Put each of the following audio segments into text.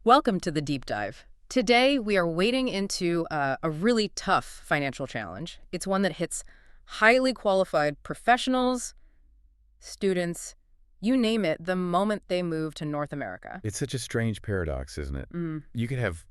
Welcome to the deep dive. Today, we are wading into a really tough financial challenge. It's one that hits highly qualified professionals, students, you name it, the moment they move to North America. It's such a strange paradox, isn't it? You could have,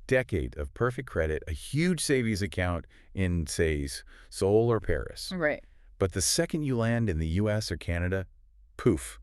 decade of perfect credit, a huge savings account in, say, Seoul or Paris. Right. But the second you land in the US or Canada, poof,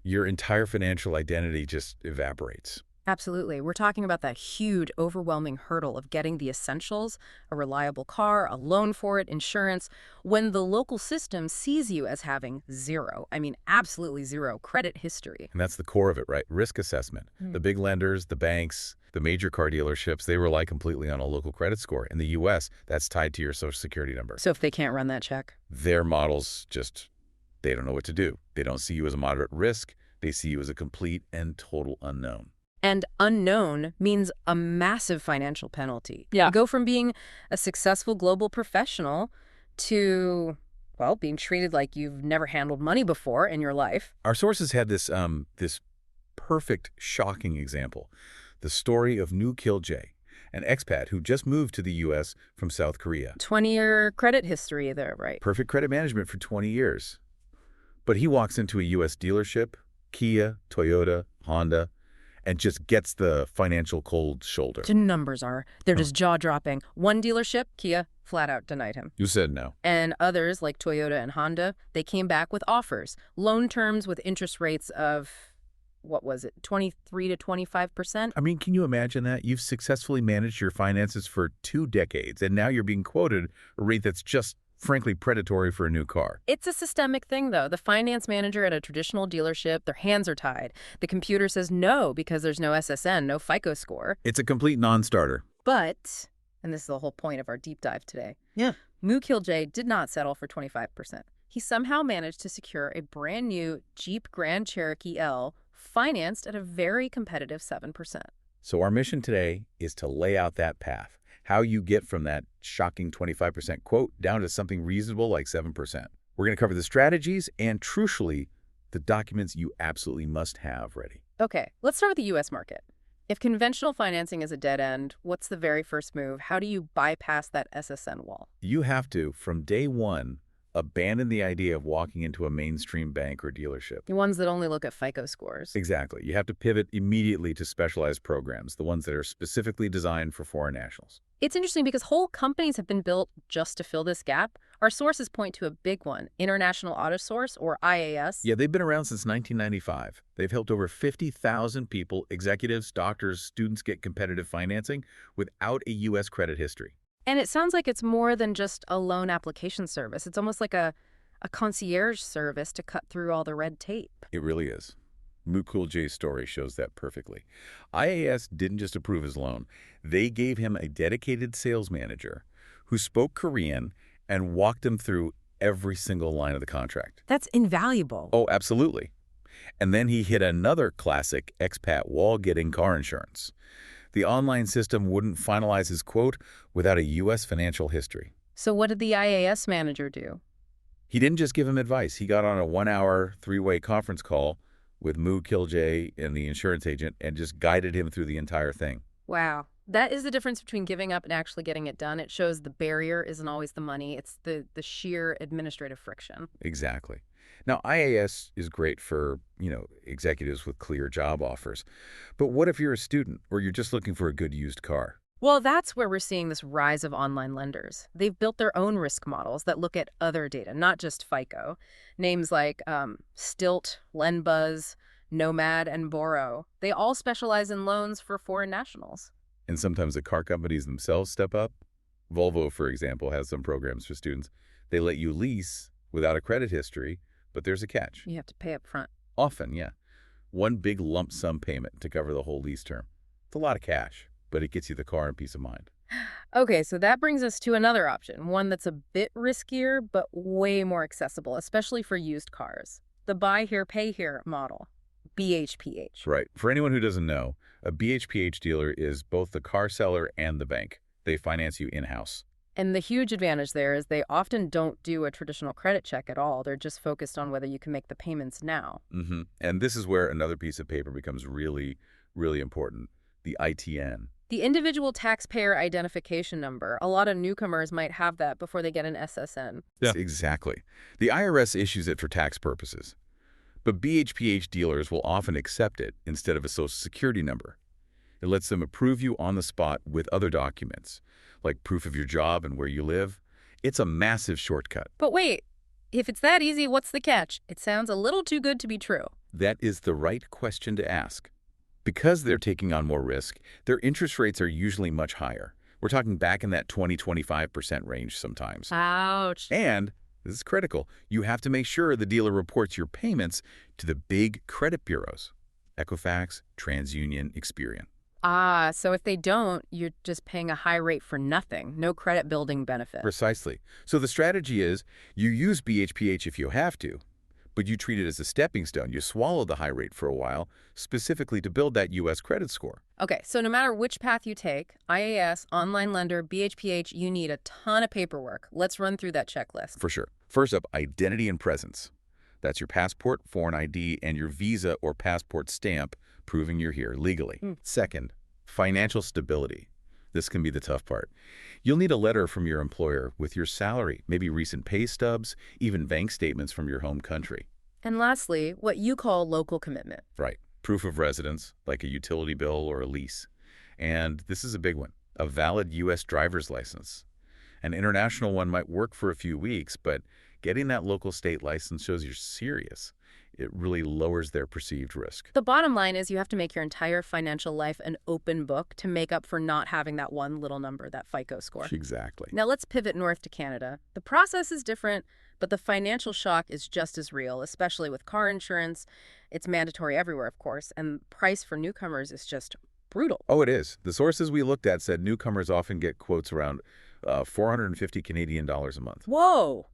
your entire financial identity just evaporates. Absolutely. We're talking about that huge, overwhelming hurdle of getting the essentials, a reliable car, a loan for it, insurance, when the local system sees you as having zero, absolutely zero credit history. And that's the core of it, right? Risk assessment. The big lenders, the banks, the major car dealerships, they rely completely on a local credit score. In the US, that's tied to your Social Security number. So if they can't run that check? Their models they don't know what to do. They don't see you as a moderate risk. They see you as a complete and total unknown. And unknown means a massive financial penalty. Yeah. You go from being a successful global professional to, well, being treated like you've never handled money before in your life. Our sources had this perfect, shocking example. The story of Nu Kil-jae, an expat who just moved to the U.S. from South Korea. 20-year credit history there, right? Perfect credit management for 20 years. But he walks into a U.S. dealership, Kia, Toyota, Honda, and just gets the financial cold shoulder. The numbers they're just jaw-dropping. One dealership, Kia, flat out denied him. You said no. And others, like Toyota and Honda, they came back with offers. Loan terms with interest rates of, 23 to 25%? Can you imagine that? You've successfully managed your finances for 2 decades, and now you're being quoted a rate that's just frankly predatory for a new car. It's a systemic thing, though. The finance manager at a traditional dealership, their hands are tied. The computer says no because there's no SSN, no FICO score. It's a complete non-starter. But, and this is the whole point of our deep dive today, Nu Kil-jae did not settle for 25%. He somehow managed to secure a brand new Jeep Grand Cherokee L financed at a very competitive 7%. So our mission today is to lay out that path. How you get from that shocking 25% quote down to something reasonable like 7%. We're going to cover the strategies and, crucially, the documents you absolutely must have ready. Okay, let's start with the U.S. market. If conventional financing is a dead end, what's the very first move? How do you bypass that SSN wall? You have to, from day one, abandon the idea of walking into a mainstream bank or dealership. The ones that only look at FICO scores. Exactly. You have to pivot immediately to specialized programs, the ones that are specifically designed for foreign nationals. It's interesting because whole companies have been built just to fill this gap. Our sources point to a big one, International AutoSource, or IAS. Yeah, they've been around since 1995. They've helped over 50,000 people, executives, doctors, students get competitive financing without a U.S. credit history. And it sounds like it's more than just a loan application service. It's almost like a concierge service to cut through all the red tape. It really is. Nu Kil-jae's story shows that perfectly. IAS didn't just approve his loan. They gave him a dedicated sales manager who spoke Korean and walked him through every single line of the contract. That's invaluable. Oh, absolutely. And then he hit another classic expat wall getting car insurance. The online system wouldn't finalize his quote without a U.S. financial history. So what did the IAS manager do? He didn't just give him advice. He got on a 1-hour, 3-way conference call with Nu Kil-jae and the insurance agent and just guided him through the entire thing. Wow. That is the difference between giving up and actually getting it done. It shows the barrier isn't always the money. It's the sheer administrative friction. Exactly. Now, IAS is great for, executives with clear job offers. But what if you're a student or you're just looking for a good used car? Well, that's where we're seeing this rise of online lenders. They've built their own risk models that look at other data, not just FICO. Names like Stilt, Lenbuzz, Nomad, and Borrow. They all specialize in loans for foreign nationals. And sometimes the car companies themselves step up. Volvo, for example, has some programs for students. They let you lease without a credit history, but there's a catch. You have to pay up front. Often, yeah. One big lump sum payment to cover the whole lease term. It's a lot of cash, but it gets you the car and peace of mind. Okay, so that brings us to another option, one that's a bit riskier, but way more accessible, especially for used cars. The buy here, pay here model, BHPH. Right. For anyone who doesn't know, a BHPH dealer is both the car seller and the bank. They finance you in-house. And the huge advantage there is they often don't do a traditional credit check at all. They're just focused on whether you can make the payments now. And this is where another piece of paper becomes really, Really important. The ITN. The individual taxpayer identification number. A lot of newcomers might have that before they get an SSN. Yeah. Exactly. The IRS issues it for tax purposes. But BHPH dealers will often accept it instead of a Social Security number. It lets them approve you on the spot with other documents, like proof of your job and where you live. It's a massive shortcut. But wait, if it's that easy, what's the catch? It sounds a little too good to be true. That is the right question to ask. Because they're taking on more risk, their interest rates are usually much higher. We're talking back in that 20–25% range sometimes. Ouch. And, this is critical, you have to make sure the dealer reports your payments to the big credit bureaus. Equifax, TransUnion, Experian. Ah, so if they don't, you're just paying a high rate for nothing. No credit building benefit. Precisely. So the strategy is, you use BHPH if you have to, but you treat it as a stepping stone. You swallow the high rate for a while, specifically to build that U.S. credit score. Okay, so no matter which path you take, IAS, online lender, BHPH, you need a ton of paperwork. Let's run through that checklist. For sure. First up, identity and presence. That's your passport, foreign ID, and your visa or passport stamp proving you're here legally. Second, financial stability. This can be the tough part. You'll need a letter from your employer with your salary, maybe recent pay stubs, even bank statements from your home country. And lastly, what you call local commitment. Right. Proof of residence, like a utility bill or a lease. And this is a big one, a valid U.S. driver's license. An international one might work for a few weeks, but getting that local state license shows you're serious. It really lowers their perceived risk. The bottom line is you have to make your entire financial life an open book to make up for not having that one little number, that FICO score. Exactly. Now let's pivot north to Canada. The process is different, but the financial shock is just as real, especially with car insurance. It's mandatory everywhere, of course, and price for newcomers is just brutal. Oh, it is. The sources we looked at said newcomers often get quotes around 450 Canadian dollars a month. Whoa!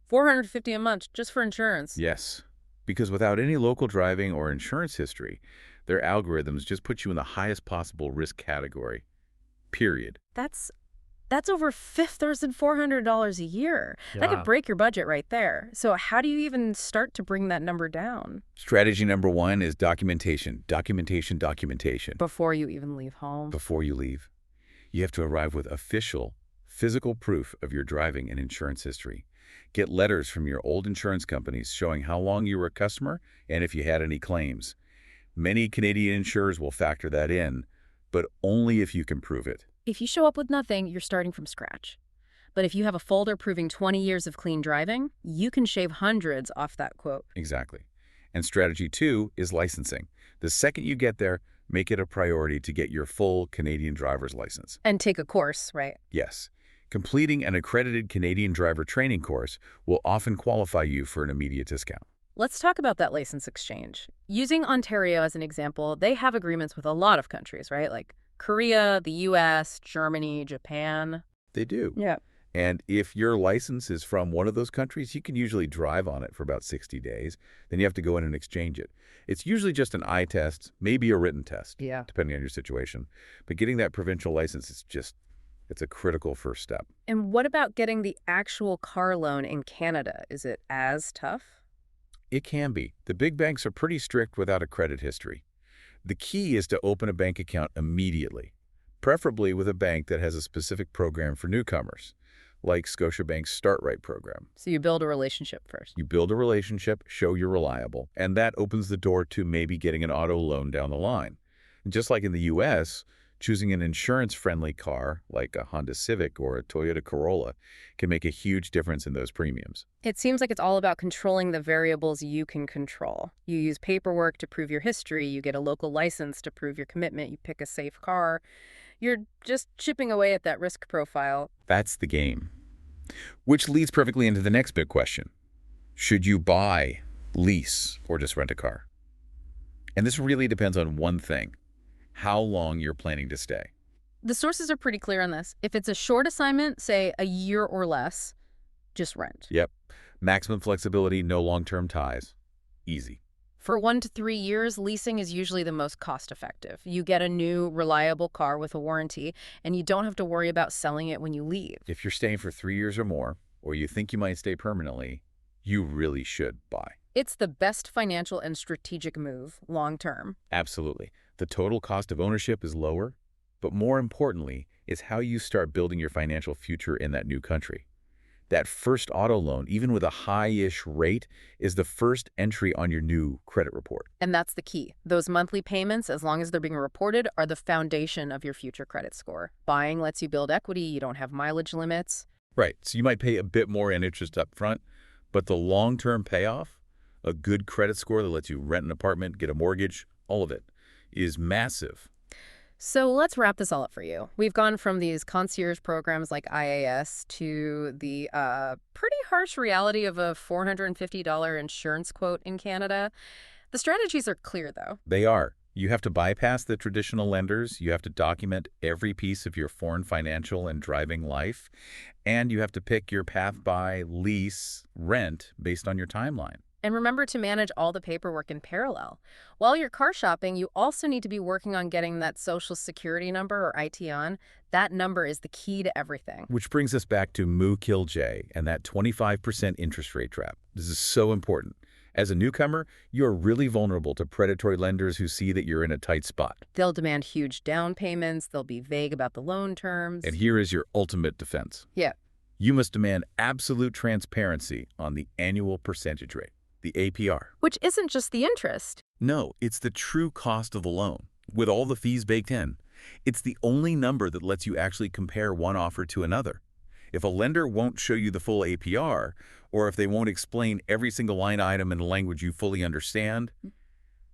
$450 a month just for insurance. Yes. Because without any local driving or insurance history, their algorithms just put you in the highest possible risk category, period. That's over $5,400 a year. Yeah. That could break your budget right there. So how do you even start to bring that number down? Strategy number one is documentation. Documentation. Before you even leave home. Before you leave, you have to arrive with official, physical proof of your driving and insurance history. Get letters from your old insurance companies showing how long you were a customer and if you had any claims. Many Canadian insurers will factor that in, but only if you can prove it. If you show up with nothing, you're starting from scratch. But if you have a folder proving 20 years of clean driving, you can shave hundreds off that quote. Exactly. And strategy two is licensing. The second you get there, make it a priority to get your full Canadian driver's license. And take a course, right? Yes. Completing an accredited Canadian driver training course will often qualify you for an immediate discount. Let's talk about that license exchange. Using Ontario as an example, they have agreements with a lot of countries, right? Like Korea, the US, Germany, Japan. They do. Yeah. And if your license is from one of those countries, you can usually drive on it for about 60 days. Then you have to go in and exchange it. It's usually just an eye test, maybe a written test, depending on your situation. But getting that provincial license is it's a critical first step. And what about getting the actual car loan in Canada? Is it as tough? It can be. The big banks are pretty strict without a credit history. The key is to open a bank account immediately, preferably with a bank that has a specific program for newcomers, like Scotiabank's Start Right program. So you build a relationship first. You build a relationship, show you're reliable, and that opens the door to maybe getting an auto loan down the line. And just like in the U.S., choosing an insurance-friendly car, like a Honda Civic or a Toyota Corolla, can make a huge difference in those premiums. It seems like it's all about controlling the variables you can control. You use paperwork to prove your history, you get a local license to prove your commitment, you pick a safe car. You're just chipping away at that risk profile. That's the game. Which leads perfectly into the next big question. Should you buy, lease, or just rent a car? And this really depends on one thing: how long you're planning to stay. The sources are pretty clear on this. If it's a short assignment, say a year or less, just rent. Yep. Maximum flexibility, no long-term ties. Easy. For 1 to 3 years, leasing is usually the most cost-effective. You get a new, reliable car with a warranty, and you don't have to worry about selling it when you leave. If you're staying for 3 years or more, or you think you might stay permanently, you really should buy. It's the best financial and strategic move long-term. Absolutely. The total cost of ownership is lower, but more importantly is how you start building your financial future in that new country. That first auto loan, even with a high-ish rate, is the first entry on your new credit report. And that's the key. Those monthly payments, as long as they're being reported, are the foundation of your future credit score. Buying lets you build equity, you don't have mileage limits. Right, so you might pay a bit more in interest up front, but the long-term payoff, a good credit score that lets you rent an apartment, get a mortgage, all of it, is massive. So let's wrap this all up for you. We've gone from these concierge programs like IAS to the pretty harsh reality of a $450 insurance quote in Canada. The strategies are clear, though. They are. You have to bypass the traditional lenders, you have to document every piece of your foreign financial and driving life, and you have to pick your path buy, lease, rent based on your timeline. And remember to manage all the paperwork in parallel. While you're car shopping, you also need to be working on getting that social security number or IT on. That number is the key to everything. Which brings us back to Moo Kill J and that 25% interest rate trap. This is so important. As a newcomer, you're really vulnerable to predatory lenders who see that you're in a tight spot. They'll demand huge down payments. They'll be vague about the loan terms. And here is your ultimate defense. Yeah. You must demand absolute transparency on the annual percentage rate, the APR. Which isn't just the interest. No, it's the true cost of the loan, with all the fees baked in. It's the only number that lets you actually compare one offer to another. If a lender won't show you the full APR, or if they won't explain every single line item in a language you fully understand,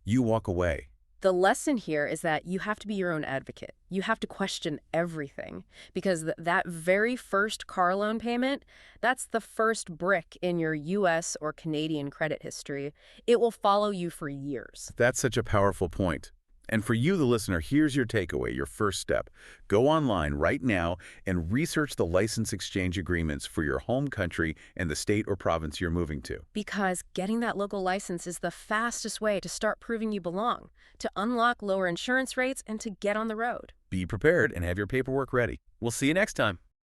you walk away. The lesson here is that you have to be your own advocate. You have to question everything because that very first car loan payment, that's the first brick in your U.S. or Canadian credit history. It will follow you for years. That's such a powerful point. And for you, the listener, here's your takeaway, your first step. Go online right now and research the license exchange agreements for your home country and the state or province you're moving to. Because getting that local license is the fastest way to start proving you belong, to unlock lower insurance rates, and to get on the road. Be prepared and have your paperwork ready. We'll see you next time.